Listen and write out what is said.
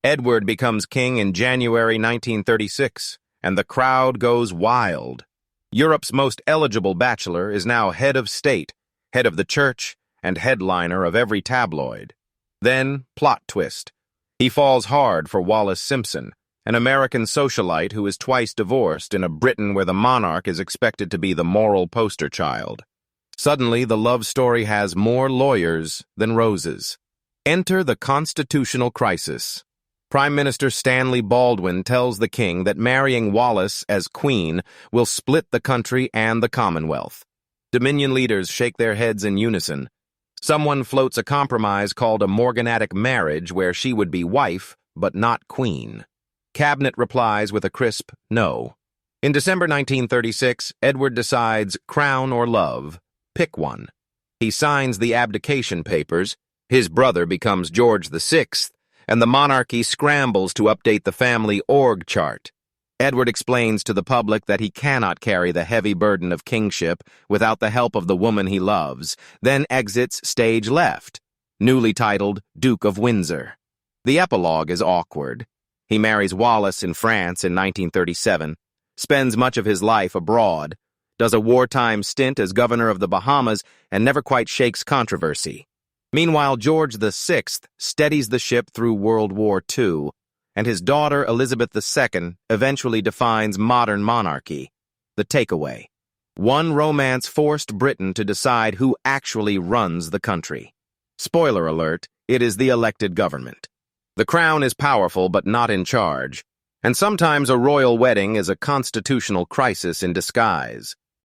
Edward becomes king in January 1936, and the crowd goes wild. Europe's most eligible bachelor is now head of state, head of the church, and headliner of every tabloid. Then, plot twist. He falls hard for Wallis Simpson, an American socialite who is twice divorced in a Britain where the monarch is expected to be the moral poster child. Suddenly, the love story has more lawyers than roses. Enter the constitutional crisis. Prime Minister Stanley Baldwin tells the king that marrying Wallis as queen will split the country and the Commonwealth. Dominion leaders shake their heads in unison. Someone floats a compromise called a morganatic marriage where she would be wife, but not queen. Cabinet replies with a crisp no. In December 1936, Edward decides crown or love. Pick one. He signs the abdication papers. His brother becomes George VI, and the monarchy scrambles to update the family org chart. Edward explains to the public that he cannot carry the heavy burden of kingship without the help of the woman he loves, then exits stage left, newly titled Duke of Windsor. The epilogue is awkward. He marries Wallis in France in 1937, spends much of his life abroad, does a wartime stint as governor of the Bahamas, and never quite shakes controversy. Meanwhile, George VI steadies the ship through World War II, and his daughter Elizabeth II eventually defines modern monarchy. The takeaway. One romance forced Britain to decide who actually runs the country. Spoiler alert, it is the elected government. The crown is powerful but not in charge, and sometimes a royal wedding is a constitutional crisis in disguise.